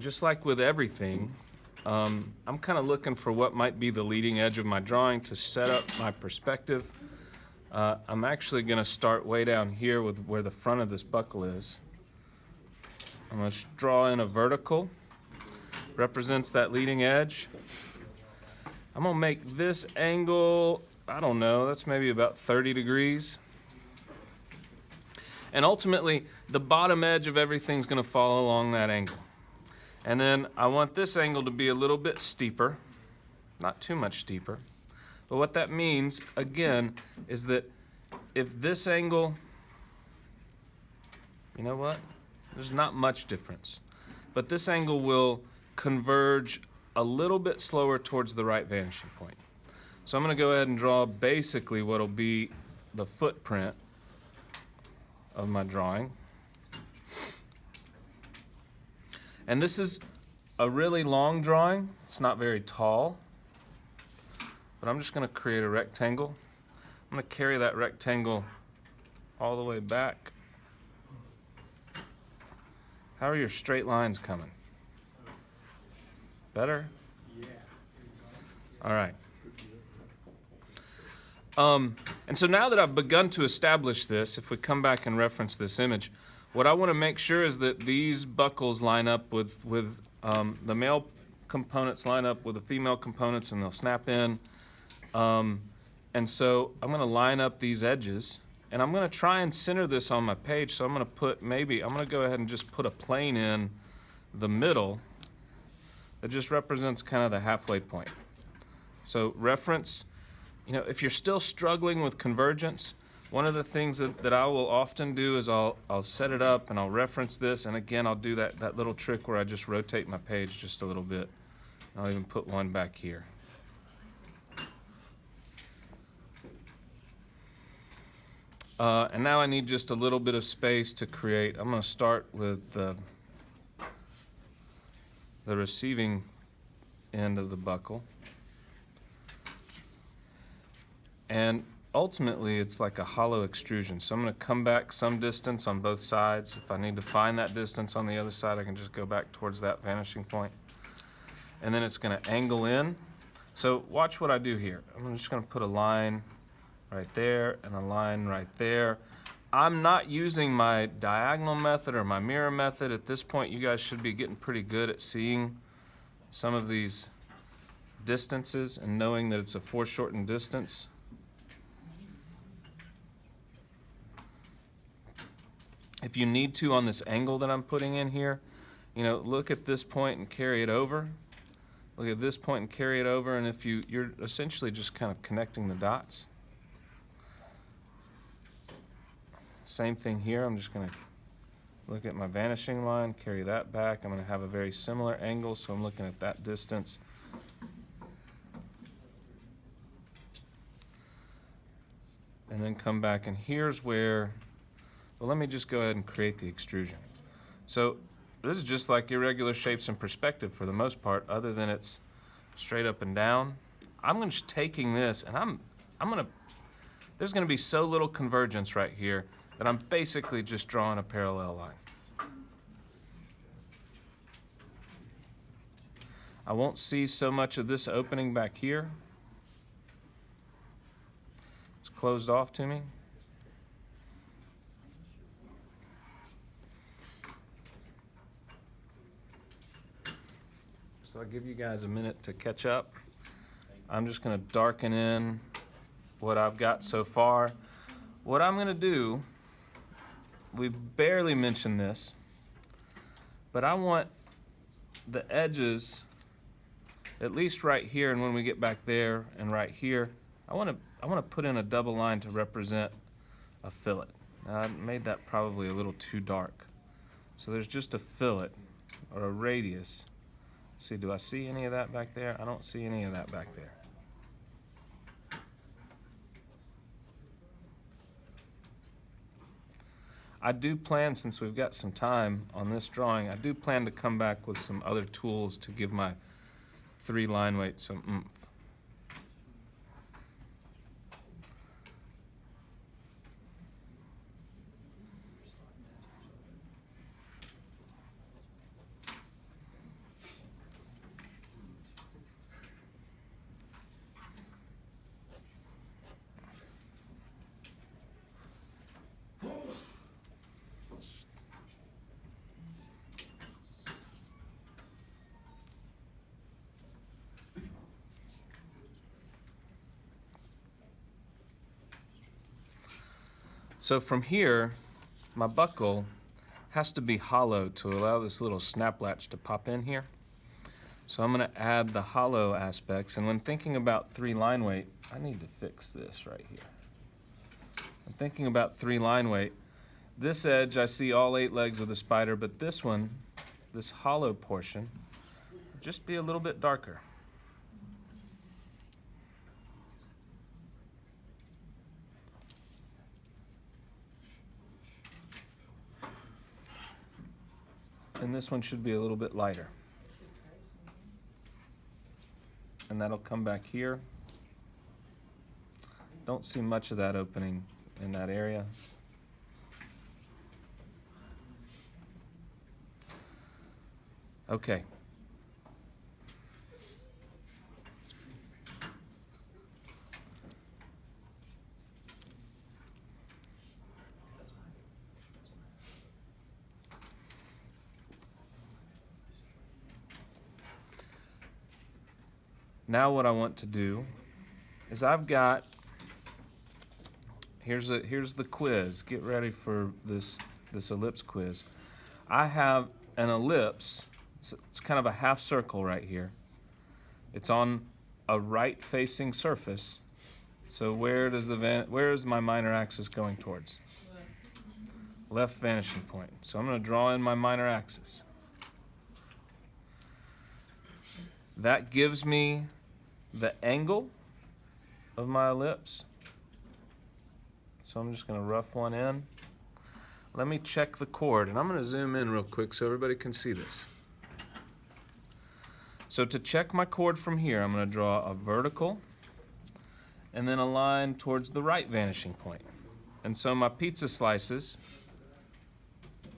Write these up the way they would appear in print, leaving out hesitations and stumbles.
just like with everything, I'm kind of looking for what might be the leading edge of my drawing to set up my perspective. I'm actually going to start way down here with where the front of this buckle is. I'm going to draw in a vertical, represents that leading edge. I'm going to make this angle, I don't know, that's maybe about 30 degrees. And ultimately, the bottom edge of everything's going to fall along that angle. And then I want this angle to be a little bit steeper, not too much steeper. But what that means, again, is that if this angle, you know what? There's not much difference. But this angle will converge a little bit slower towards the right vanishing point. So I'm going to go ahead and draw basically what will be the footprint of my drawing. And this is a really long drawing. It's not very tall. But I'm just going to create a rectangle. I'm going to carry that rectangle all the way back. How are your straight lines coming? Better? Yeah. All right. And so now that I've begun to establish this, if we come back and reference this image, what I want to make sure is that these buckles line up with the male components line up with the female components, and they'll snap in. And so I'm going to line up these edges, and I'm going to try and center this on my page. So I'm going to put I'm going to go ahead and just put a plane in the middle that just represents kind of the halfway point. So reference, if you're still struggling with convergence, one of the things that I will often do is I'll set it up and I'll reference this, and again I'll do that little trick where I just rotate my page just a little bit. I'll even put one back here. And now I need just a little bit of space to create. I'm going to start with the receiving end of the buckle. And ultimately, it's like a hollow extrusion. So I'm going to come back some distance on both sides. If I need to find that distance on the other side, I can just go back towards that vanishing point. And then it's going to angle in. So watch what I do here. I'm just going to put a line right there and a line right there. I'm not using my diagonal method or my mirror method. At this point, you guys should be getting pretty good at seeing some of these distances and knowing that it's a foreshortened distance. If you need to on this angle that I'm putting in here, look at this point and carry it over. Look at this point and carry it over, and if you're essentially just kind of connecting the dots. Same thing here. I'm just going to look at my vanishing line, carry that back. I'm going to have a very similar angle, so I'm looking at that distance. And then come back, and here's where, well, let me just go ahead and create the extrusion. So this is just like irregular shapes in perspective for the most part, other than it's straight up and down. I'm just taking this, and there's going to be so little convergence right here that I'm basically just drawing a parallel line. I won't see so much of this opening back here. It's closed off to me. So I'll give you guys a minute to catch up. I'm just going to darken in what I've got so far. What I'm going to do, we've barely mentioned this, but I want the edges, at least right here, and when we get back there and right here, I want to put in a double line to represent a fillet. Now, I made that probably a little too dark. So there's just a fillet or a radius. See, do I see any of that back there? I don't see any of that back there. I do plan, since we've got some time on this drawing, I do plan to come back with some other tools to give my 3 line weight some oomph. So from here, my buckle has to be hollow to allow this little snap latch to pop in here. So I'm going to add the hollow aspects, and when thinking about 3 line weight, I need to fix this right here. I'm thinking about 3 line weight. This edge, I see all 8 legs of the spider, but this one, this hollow portion, will just be a little bit darker. And this one should be a little bit lighter. And that'll come back here. Don't see much of that opening in that area. Okay. Now what I want to do is I've got, here's the quiz. Get ready for this ellipse quiz. I have an ellipse. It's kind of a half circle right here. It's on a right-facing surface. So where is my minor axis going towards? Left vanishing point. So I'm going to draw in my minor axis. That gives me the angle of my ellipse. So I'm just going to rough one in. Let me check the chord, and I'm going to zoom in real quick so everybody can see this. So to check my chord from here, I'm going to draw a vertical and then a line towards the right vanishing point. And so my pizza slices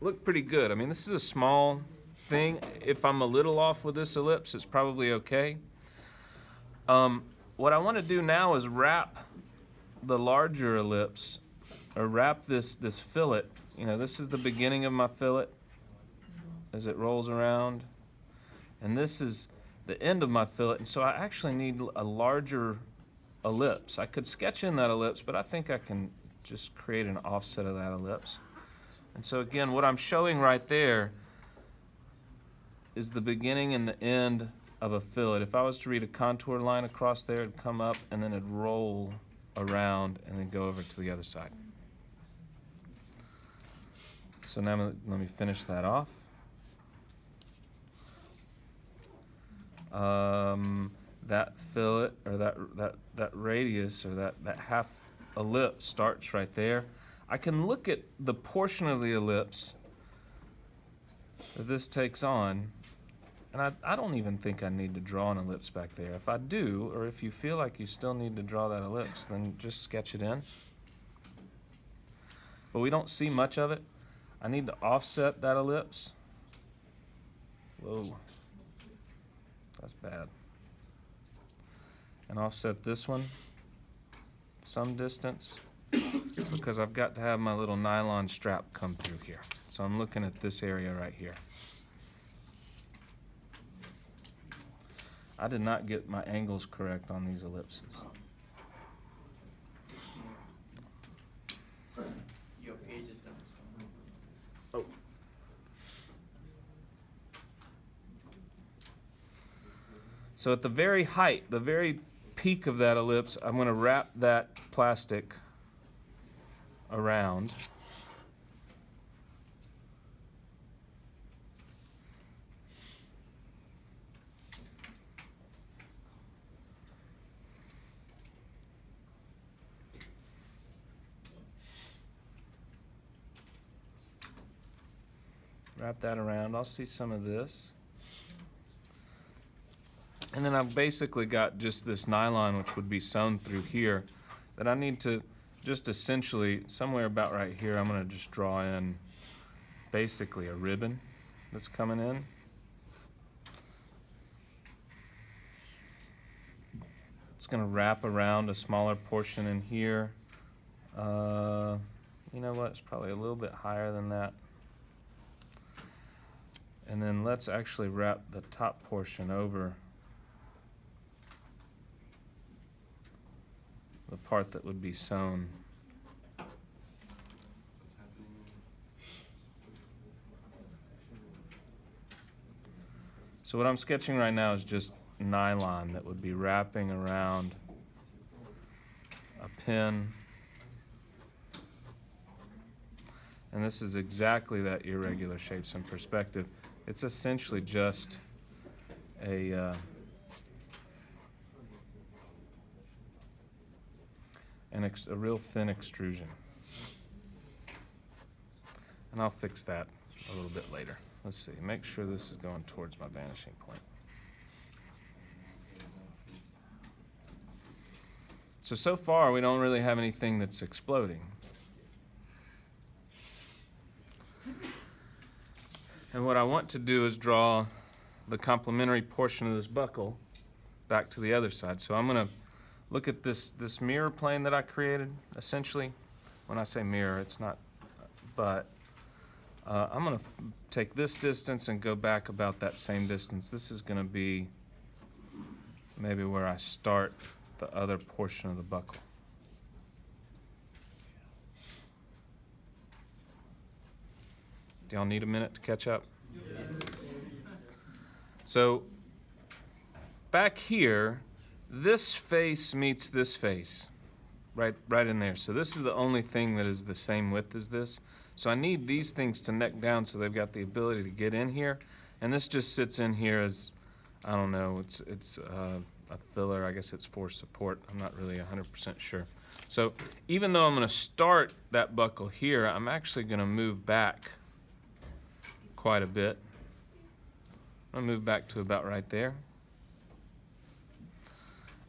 look pretty good. I mean, this is a small thing. If I'm a little off with this ellipse, it's probably okay. What I want to do now is wrap the larger ellipse, or wrap this fillet. You know, this is the beginning of my fillet as it rolls around, and this is the end of my fillet, and so I actually need a larger ellipse. I could sketch in that ellipse, but I think I can just create an offset of that ellipse. And so again, what I'm showing right there is the beginning and the end of a fillet. If I was to read a contour line across there, it'd come up and then it'd roll around and then go over to the other side. So now let me finish that off. That fillet, or that radius, or that half ellipse starts right there. I can look at the portion of the ellipse that this takes on, and I don't even think I need to draw an ellipse back there. If I do, or if you feel like you still need to draw that ellipse, then just sketch it in. But we don't see much of it. I need to offset that ellipse. Whoa, that's bad. And offset this one some distance, because I've got to have my little nylon strap come through here. So I'm looking at this area right here. I did not get my angles correct on these ellipses. Your page is done. Oh. So at the very height, the very peak of that ellipse, I'm going to wrap that plastic around. Wrap that around. I'll see some of this. And then I've basically got just this nylon, which would be sewn through here, that I need to just essentially, somewhere about right here, I'm going to just draw in basically a ribbon that's coming in. It's going to wrap around a smaller portion in here. You know what? It's probably a little bit higher than that. And then let's actually wrap the top portion over the part that would be sewn. So what I'm sketching right now is just nylon that would be wrapping around a pin. And this is exactly that irregular shapes and perspective. It's essentially just a real thin extrusion. And I'll fix that a little bit later. Let's see, make sure this is going towards my vanishing point. So far we don't really have anything that's exploding. And what I want to do is draw the complementary portion of this buckle back to the other side. So I'm going to look at this mirror plane that I created, essentially. When I say mirror, it's not, but I'm going to take this distance and go back about that same distance. This is going to be maybe where I start the other portion of the buckle. Do y'all need a minute to catch up? Yes. So back here, this face meets this face, right in there. So this is the only thing that is the same width as this. So I need these things to neck down so they've got the ability to get in here. And this just sits in here as, I don't know, it's a filler. I guess it's for support. I'm not really 100% sure. So even though I'm going to start that buckle here, I'm actually going to move back quite a bit. I'm going to move back to about right there.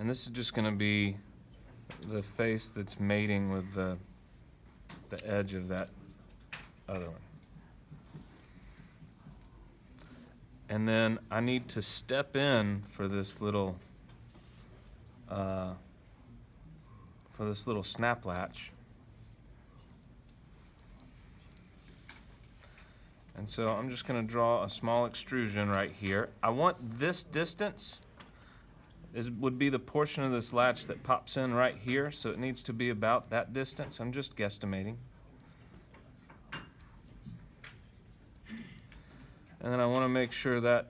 And this is just going to be the face that's mating with the edge of that other one. And then I need to step in for this little snap latch. And so I'm just going to draw a small extrusion right here. I want this distance would be the portion of this latch that pops in right here, so it needs to be about that distance. I'm just guesstimating. And then I want to make sure that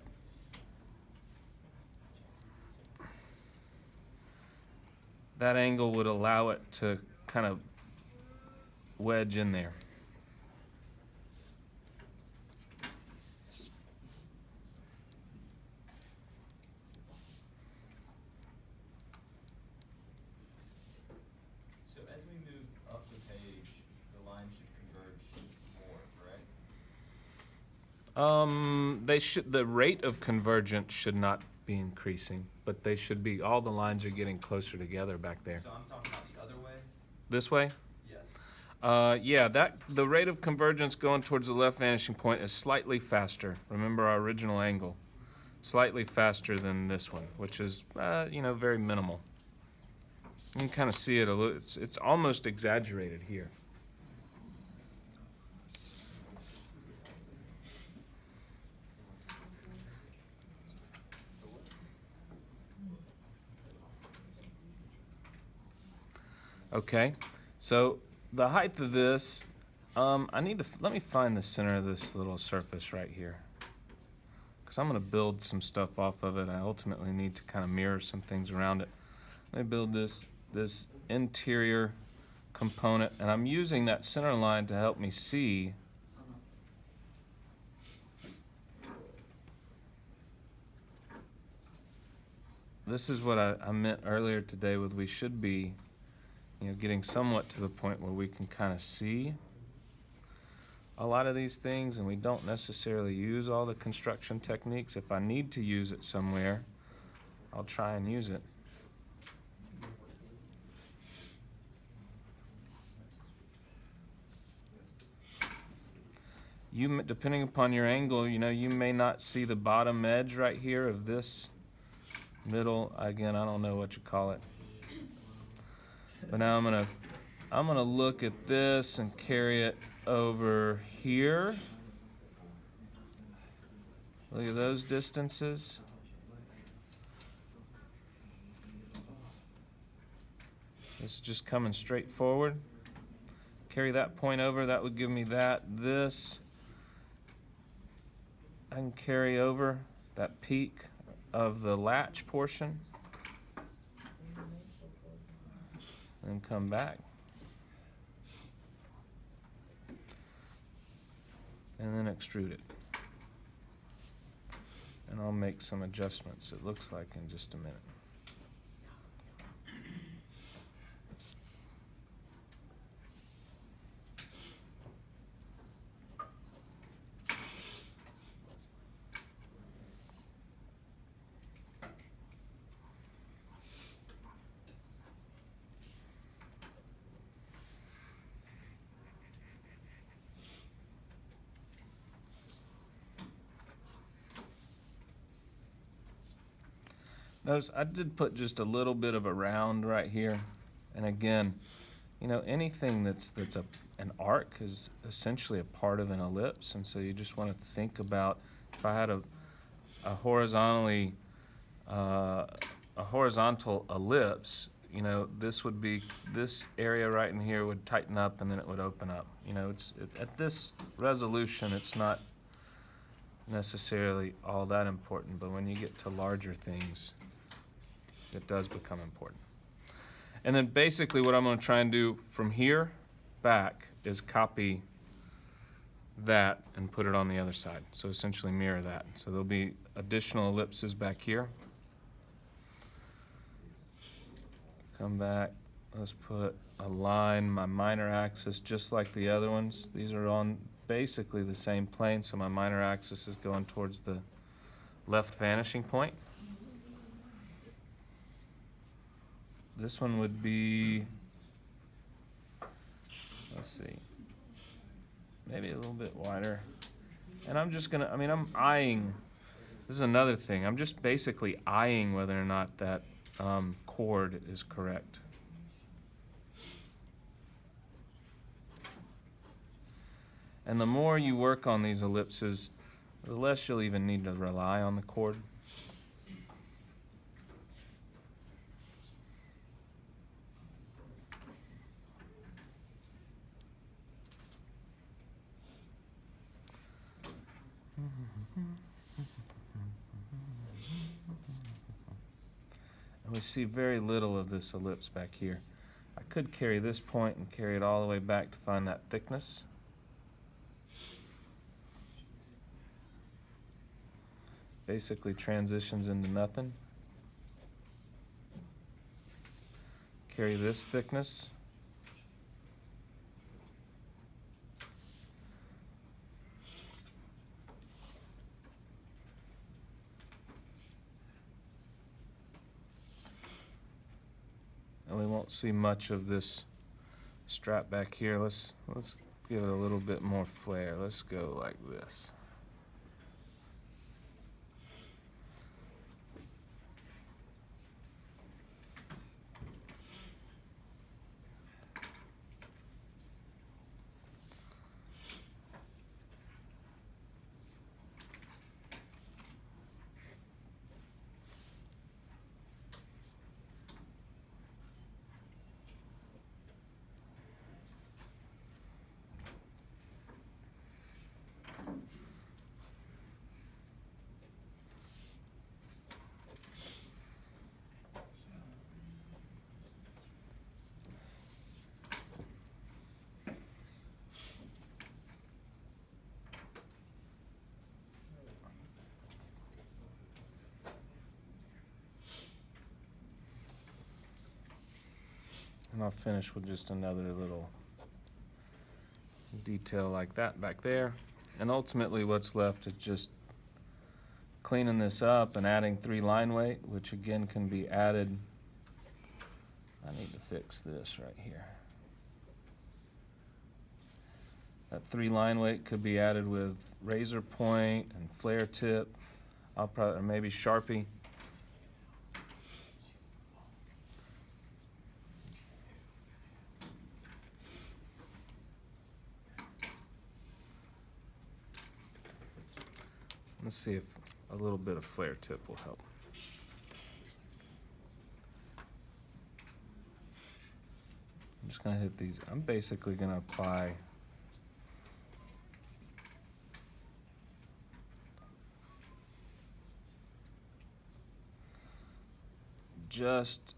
that angle would allow it to kind of wedge in there. So as we move up the page, the line should converge more, correct? The rate of convergence should not be increasing, but they should be, all the lines are getting closer together back there. So I'm talking about the other way? This way? Yes. Yeah, the rate of convergence going towards the left vanishing point is slightly faster. Remember our original angle. Slightly faster than this one, which is, very minimal. You can kind of see it a little, it's almost exaggerated here. Okay, so the height of this, let me find the center of this little surface right here. Because I'm going to build some stuff off of it. I ultimately need to kind of mirror some things around it. Let me build this interior component, and I'm using that center line to help me see this is what I meant earlier today with we should be getting somewhat to the point where we can kind of see a lot of these things, and we don't necessarily use all the construction techniques. If I need to use it somewhere, I'll try and use it. Depending upon your angle, you may not see the bottom edge right here of this middle. Again, I don't know what you call it. But now I'm gonna look at this and carry it over here. Look at those distances. This is just coming straight forward. Carry that point over, that would give me that. This I can carry over that peak of the latch portion, and come back. And then extrude it. And I'll make some adjustments, it looks like, in just a minute. Notice I did put just a little bit of a round right here. And again, you know, anything that's an arc is essentially a part of an ellipse. And so you just want to think about, if I had a horizontally, a horizontal ellipse, you know, this would be, this area right in here would tighten up and then it would open up. You know, at this resolution, it's not necessarily all that important, but when you get to larger things, it does become important. And then basically what I'm going to try and do from here back is copy that and put it on the other side. So essentially mirror that. So there'll be additional ellipses back here. Come back. Let's put a line, my minor axis, just like the other ones. These are on basically the same plane, so my minor axis is going towards the left vanishing point. This one would be, let's see, maybe a little bit wider. And I'm just gonna, I'm eyeing, this is another thing, I'm just basically eyeing whether or not that chord is correct. And the more you work on these ellipses, the less you'll even need to rely on the chord. And we see very little of this ellipse back here. I could carry this point and carry it all the way back to find that thickness. Basically transitions into nothing. Carry this thickness. And we won't see much of this strap back here. Let's give it a little bit more flair. Let's go like this. And I'll finish with just another little detail like that back there. And ultimately what's left is just cleaning this up and adding 3 line weight, which again can be added. I need to fix this right here. That 3 line weight could be added with razor point and flare tip. I'll probably, or maybe Sharpie. Let's see if a little bit of flare tip will help. I'm just going to hit these. I'm basically going to apply just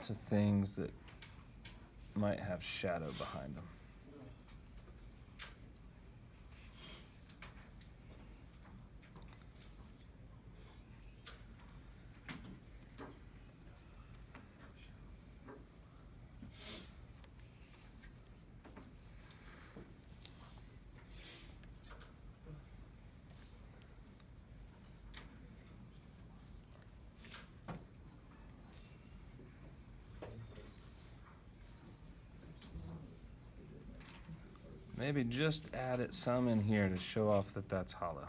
to things that might have shadow behind them. Maybe just add it some in here to show off that that's hollow.